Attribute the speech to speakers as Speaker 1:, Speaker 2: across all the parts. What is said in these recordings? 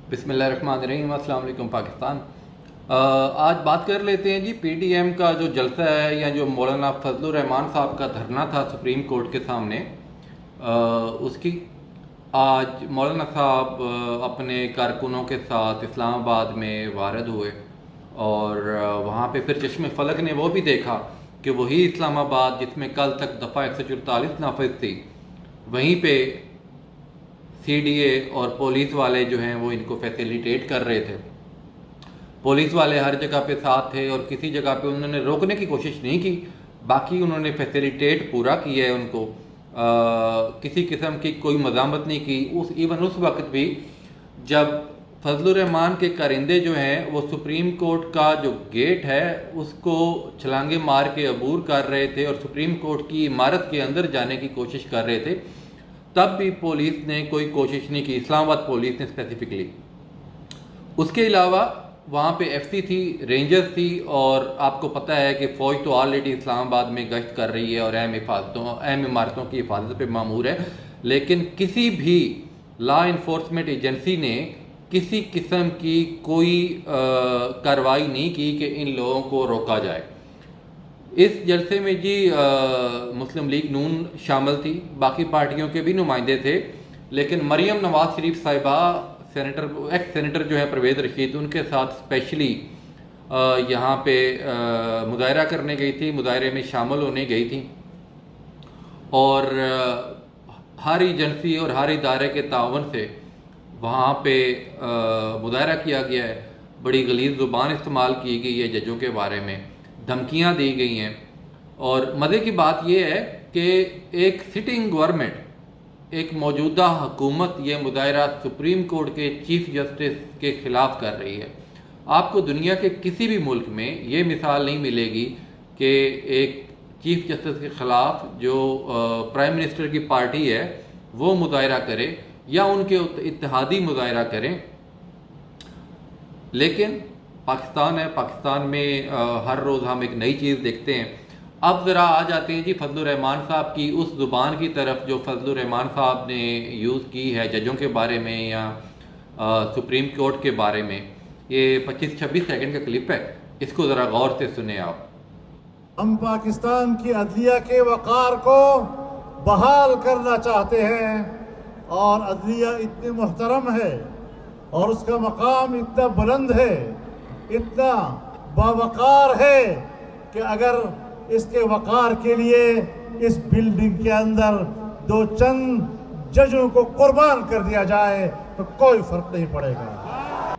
Speaker 1: बिस्मिल्लाहिर्रहमानिर्रहीम। अस्सलाम वालेकुम पाकिस्तान। आज बात कर लेते हैं जी पीटीएम का जो जलसा है या जो मौलाना फजलुर रहमान साहब का धरना था सुप्रीम कोर्ट के सामने, उसकी आज मौलाना साहब अपने कारकुनों के साथ इस्लामाबाद में वारद हुए और वहाँ पे फिर चश्मे फलक ने वो भी देखा कि वही इस्लामाबाद जिसमें कल तक दफ़ा 144 नाफिज थी, वहीं पे सीडीए और पुलिस वाले जो हैं वो इनको फैसिलिटेट कर रहे थे। पुलिस वाले हर जगह पे साथ थे और किसी जगह पे उन्होंने रोकने की कोशिश नहीं की, बाकी उन्होंने फैसिलिटेट पूरा किया है उनको। किसी किस्म की कोई मज़ामत नहीं की। इवन उस वक्त भी जब फजलुर रहमान के कारिंदे जो हैं वो सुप्रीम कोर्ट का जो गेट है उसको छलांगे मार के अबूर कर रहे थे और सुप्रीम कोर्ट की इमारत के अंदर जाने की कोशिश कर रहे थे, तब भी पुलिस ने कोई कोशिश नहीं की, इस्लामाबाद पुलिस ने स्पेसिफिकली। उसके अलावा वहाँ पे एफसी थी, रेंजर्स थी, और आपको पता है कि फ़ौज तो ऑलरेडी इस्लामाबाद में गश्त कर रही है और अहम इमारतों की हिफाजत पे मामूर है। लेकिन किसी भी लॉ इन्फोर्समेंट एजेंसी ने किसी किस्म की कोई कार्रवाई नहीं की कि इन लोगों को रोका जाए। इस जलसे में जी मुस्लिम लीग नून शामिल थी, बाकी पार्टियों के भी नुमाइंदे थे, लेकिन मरियम नवाज शरीफ साहिबा एक्स सेनेटर जो है परवेज़ रशीद, उनके साथ स्पेशली यहाँ पे मुजाहरा करने गई थी, मुजाहरे में शामिल होने गई थी। और हर एजेंसी और हर इदारे के तावन से वहाँ पे मुजाहरा किया गया है। बड़ी गलीज़ ज़ुबान इस्तेमाल की गई है जजों के बारे में, धमकियाँ दी गई हैं। और मज़े की बात यह है कि एक सिटिंग गवर्नमेंट, एक मौजूदा हुकूमत ये मुजाहरा सुप्रीम कोर्ट के चीफ जस्टिस के ख़िलाफ़ कर रही है। आपको दुनिया के किसी भी मुल्क में ये मिसाल नहीं मिलेगी कि एक चीफ जस्टिस के ख़िलाफ़ जो प्राइम मिनिस्टर की पार्टी है वो मुजाहरा करे या उनके इत्तेहादी मुजाहरा करें। लेकिन पाकिस्तान है, पाकिस्तान में हर रोज़ हम एक नई चीज़ देखते हैं। अब ज़रा आ जाते हैं जी फजलुर रहमान साहब की उस ज़ुबान की तरफ जो फजलुर रहमान साहब ने यूज़ की है जजों के बारे में या सुप्रीम कोर्ट के बारे में। ये 25-26 सेकंड का क्लिप है, इसको ज़रा गौर से सुने आप।
Speaker 2: हम पाकिस्तान की अदलिया के वक़ार को बहाल करना चाहते हैं और अदलिया इतनी मुहतरम है और उसका मकाम इतना बुलंद है, इतना बावकार है कि अगर इसके वक़ार के लिए इस बिल्डिंग के अंदर दो चंद जजों को कुर्बान कर दिया जाए तो कोई फर्क नहीं पड़ेगा।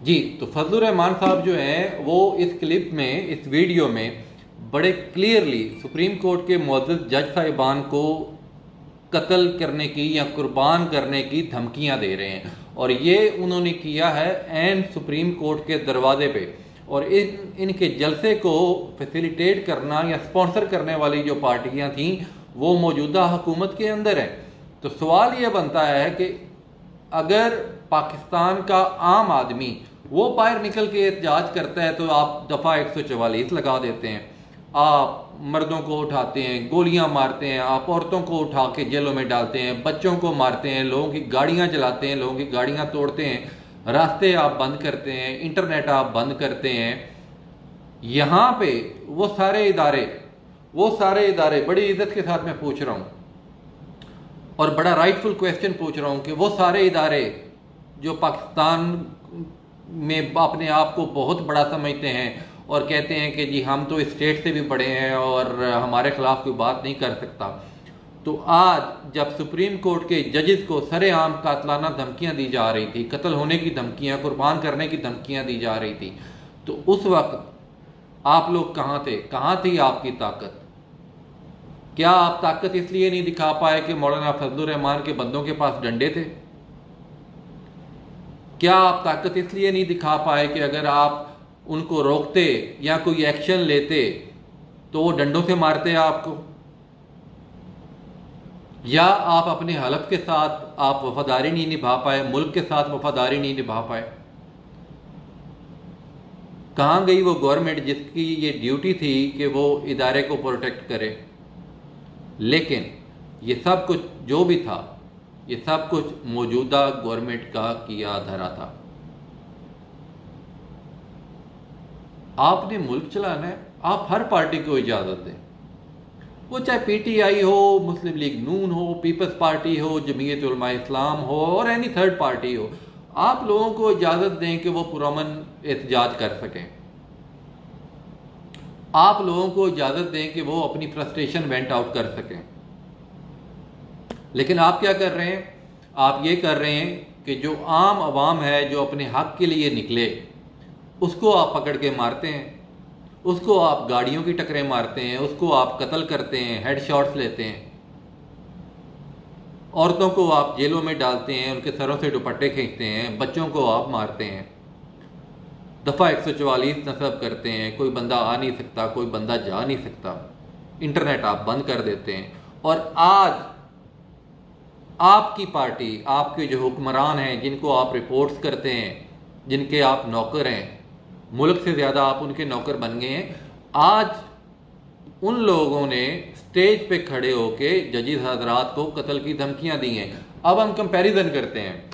Speaker 1: जी, तो फजलुर रहमान साहब जो हैं वो इस क्लिप में, इस वीडियो में बड़े क्लियरली सुप्रीम कोर्ट के मुअज़्ज़ज़ जज साहिबान को कत्ल करने की या कुर्बान करने की धमकियां दे रहे हैं। और ये उन्होंने किया है एन सुप्रीम कोर्ट के दरवाजे पे। और इनके जलसे को फैसिलिटेट करना या स्पॉन्सर करने वाली जो पार्टियां थीं वो मौजूदा हुकूमत के अंदर हैं। तो सवाल ये बनता है कि अगर पाकिस्तान का आम आदमी वो बाहर निकल के एहतजाज करता है तो आप दफ़ा 144 लगा देते हैं, आप मर्दों को उठाते हैं, गोलियां मारते हैं, आप औरतों को उठा के जेलों में डालते हैं, बच्चों को मारते हैं, लोगों की गाड़ियां जलाते हैं, लोगों की गाड़ियां तोड़ते हैं, रास्ते आप बंद करते हैं, इंटरनेट आप बंद करते हैं। यहाँ पे वो सारे इदारे बड़ी इज्जत के साथ मैं पूछ रहा हूँ और बड़ा राइटफुल क्वेश्चन पूछ रहा हूँ कि वो सारे इदारे जो पाकिस्तान में अपने आप को बहुत बड़ा समझते हैं और कहते हैं कि जी हम तो स्टेट से भी बड़े हैं और हमारे खिलाफ कोई बात नहीं कर सकता, तो आज जब सुप्रीम कोर्ट के जजेस को सरेआम कातलाना धमकियां दी जा रही थी, कत्ल होने की धमकियां, कुर्बान करने की धमकियां दी जा रही थी, तो उस वक्त आप लोग कहाँ थे? कहाँ थी आपकी ताकत? क्या आप ताकत इसलिए नहीं दिखा पाए कि मौलाना फजलुर रहमान के बंदों के पास डंडे थे? क्या आप ताकत इसलिए नहीं दिखा पाए कि अगर आप उनको रोकते या कोई एक्शन लेते तो वो डंडों से मारते आपको? या आप अपने हलफ के साथ आप वफादारी नहीं निभा पाए, मुल्क के साथ वफादारी नहीं निभा पाए? कहाँ गई वो गवर्नमेंट जिसकी ये ड्यूटी थी कि वो इदारे को प्रोटेक्ट करे? लेकिन ये सब कुछ जो भी था ये सब कुछ मौजूदा गवर्नमेंट का किया धरा था। आपने मुल्क चलाना है, आप हर पार्टी को इजाज़त दें, वो चाहे पीटीआई हो, मुस्लिम लीग नून हो, पीपल्स पार्टी हो, जमीयत उलमा इस्लाम हो और एनी थर्ड पार्टी हो, आप लोगों को इजाज़त दें कि वो पुरअमन एहतजाज कर सकें। आप लोगों को इजाज़त दें कि वो अपनी फ्रस्ट्रेशन वेंट आउट कर सकें। लेकिन आप क्या कर रहे हैं? आप ये कर रहे हैं कि जो आम आवाम है, जो अपने हक के लिए निकले, उसको आप पकड़ के मारते हैं, उसको आप गाड़ियों की टक्करें मारते हैं, उसको आप कत्ल करते हैं, हेड शॉट्स लेते हैं, औरतों को आप जेलों में डालते हैं, उनके सरों से दुपट्टे खींचते हैं, बच्चों को आप मारते हैं, दफ़ा 144 नस्ब करते हैं, कोई बंदा आ नहीं सकता, कोई बंदा जा नहीं सकता, इंटरनेट आप बंद कर देते हैं। और आज आपकी पार्टी, आपके जो हुक्मरान हैं, जिनको आप रिपोर्ट्स करते हैं, जिनके आप नौकर हैं, मुल्क से ज़्यादा आप उनके नौकर बन गए हैं, आज उन लोगों ने स्टेज पे खड़े होके जजेस हजरात को कत्ल की धमकियां दी हैं। अब हम कंपैरिजन करते हैं।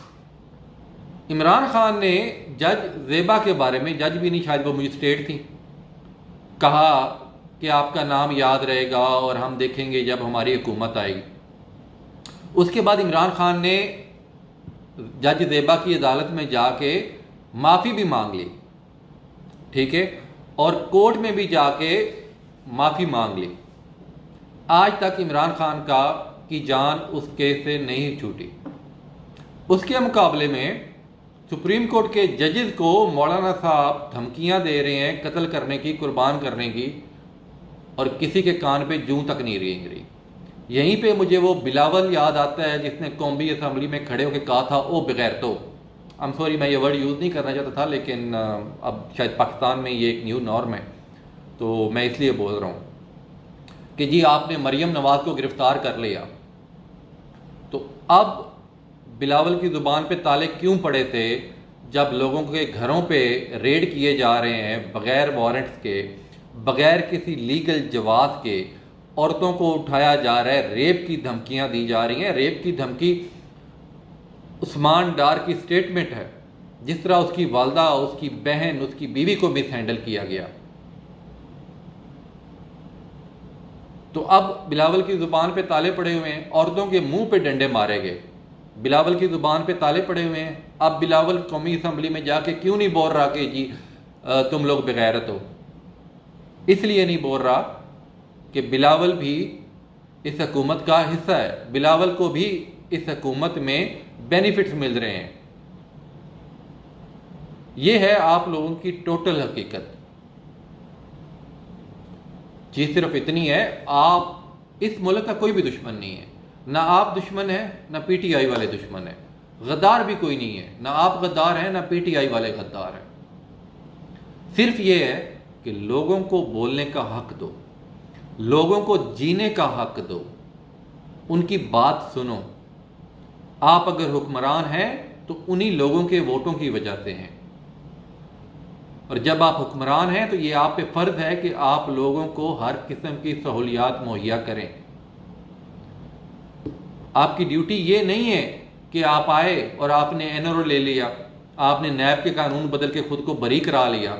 Speaker 1: इमरान खान ने जज ज़ेबा के बारे में, जज भी नहीं, शायद वो मजिस्ट्रेट थी, कहा कि आपका नाम याद रहेगा और हम देखेंगे जब हमारी हुकूमत आएगी। उसके बाद इमरान खान ने जज ज़ेबा की अदालत में जाके माफ़ी भी मांग ली, ठीक है, और कोर्ट में भी जाके माफ़ी मांग ली। आज तक इमरान खान की जान उसके से नहीं छूटी। उसके मुकाबले में सुप्रीम कोर्ट के जजेस को मौलाना साहब धमकियां दे रहे हैं कत्ल करने की, कुर्बान करने की, और किसी के कान पे जूं तक नहीं रेंग रही। यहीं पे मुझे वो बिलावल याद आता है जिसने कौमी असम्बली में खड़े होकर कहा था, ओ बगैर तो, आई एम सॉरी मैं ये वर्ड यूज़ नहीं करना चाहता था, लेकिन अब शायद पाकिस्तान में ये एक न्यू नॉर्म है तो मैं इसलिए बोल रहा हूँ कि जी आपने मरियम नवाज़ को गिरफ्तार कर लिया, तो अब बिलावल की ज़ुबान पे ताले क्यों पड़े थे जब लोगों के घरों पे रेड किए जा रहे हैं बग़ैर वारंट्स के, बग़ैर किसी लीगल जवाब के, औरतों को उठाया जा रहा है, रेप की धमकियां दी जा रही हैं। रेप की धमकी उस्मान डार की स्टेटमेंट है, जिस तरह उसकी वालदा, उसकी बहन, उसकी बीवी को मिस हैंडल किया गया। तो अब बिलावल की ज़ुबान पे ताले पड़े हुए हैं, औरतों के मुंह पे डंडे मारे गए, बिलावल की ज़ुबान पे ताले पड़े हुए हैं। अब बिलावल कौमी असम्बली में जाके क्यों नहीं बोल रहा कि जी तुम लोग बेगैरत हो? इसलिए नहीं बोल रहा कि बिलावल भी इस हुकूमत का हिस्सा है, बिलावल को भी इस हुकूमत में बेनिफिट्स मिल रहे हैं। ये है आप लोगों की टोटल हकीकत। चीज़ सिर्फ इतनी है, आप इस मुल्क का कोई भी दुश्मन नहीं है, ना आप दुश्मन है ना पीटीआई वाले दुश्मन है, गद्दार भी कोई नहीं है, ना आप गद्दार हैं ना पीटीआई वाले गद्दार हैं। सिर्फ ये है कि लोगों को बोलने का हक दो, लोगों को जीने का हक दो, उनकी बात सुनो। आप अगर हुक्मरान हैं तो उन्हीं लोगों के वोटों की वजह से हैं, और जब आप हुक्मरान हैं तो ये आप पे फर्ज है कि आप लोगों को हर किस्म की सहूलियात मुहैया करें। आपकी ड्यूटी ये नहीं है कि आप आए और आपने एनओ ले लिया, आपने नैब के कानून बदल के खुद को बरी करा लिया,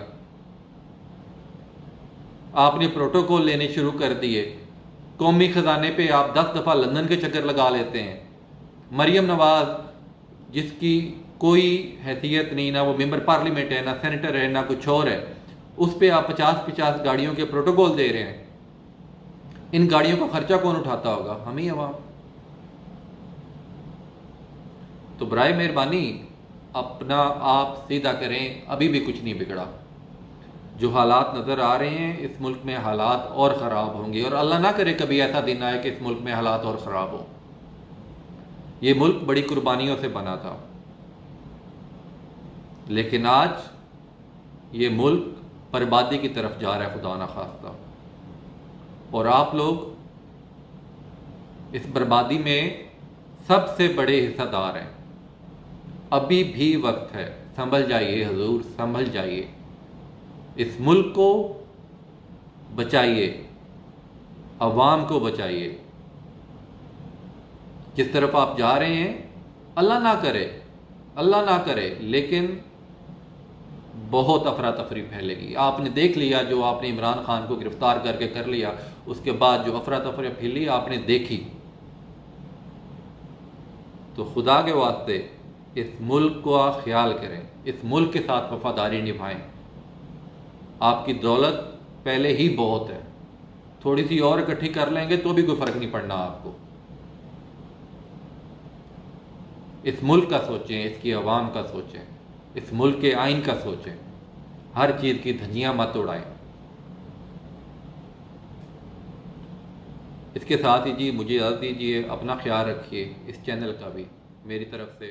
Speaker 1: आपने प्रोटोकॉल लेने शुरू कर दिए, कौमी खजाने पे आप 10 दफ़ा लंदन के चक्कर लगा लेते हैं। मरियम नवाज़ जिसकी कोई हैसियत नहीं, ना वो मेंबर पार्लियामेंट है, ना सेनेटर है, ना कुछ और है, उस पर आप 50-50 गाड़ियों के प्रोटोकॉल दे रहे हैं। इन गाड़ियों का खर्चा कौन उठाता होगा? हम ही अवाम। तो बराए मेहरबानी अपना आप सीधा करें, अभी भी कुछ नहीं बिगड़ा। जो हालात नज़र आ रहे हैं इस मुल्क में हालात और ख़राब होंगे, और अल्लाह ना करे कभी ऐसा दिन आए कि इस मुल्क में हालात और ख़राब हो। ये मुल्क बड़ी कुर्बानियों से बना था, लेकिन आज ये मुल्क बर्बादी की तरफ जा रहा है, खुदा ना खास्ता, और आप लोग इस बर्बादी में सबसे बड़े हिस्सेदार हैं। अभी भी वक्त है, संभल जाइए हुजूर, संभल जाइए, इस मुल्क को बचाइए, अवाम को बचाइए। जिस तरफ आप जा रहे हैं अल्लाह ना करे, लेकिन बहुत अफरा तफरी फैलेगी। आपने देख लिया जो आपने इमरान खान को गिरफ्तार करके कर लिया, उसके बाद जो अफरा तफरी फैली आपने देखी। तो खुदा के वास्ते इस मुल्क का ख्याल करें, इस मुल्क के साथ वफादारी निभाएं। आपकी दौलत पहले ही बहुत है, थोड़ी सी और इकट्ठी कर लेंगे तो भी कोई फ़र्क नहीं पड़ना आपको। इस मुल्क का सोचें, इसकी आवाम का सोचें, इस मुल्क के आइन का सोचें, हर चीज़ की धज्जियां मत उड़ाएं। इसके साथ ही जी मुझे इजाज़त दीजिए, अपना ख्याल रखिए, इस चैनल का भी मेरी तरफ से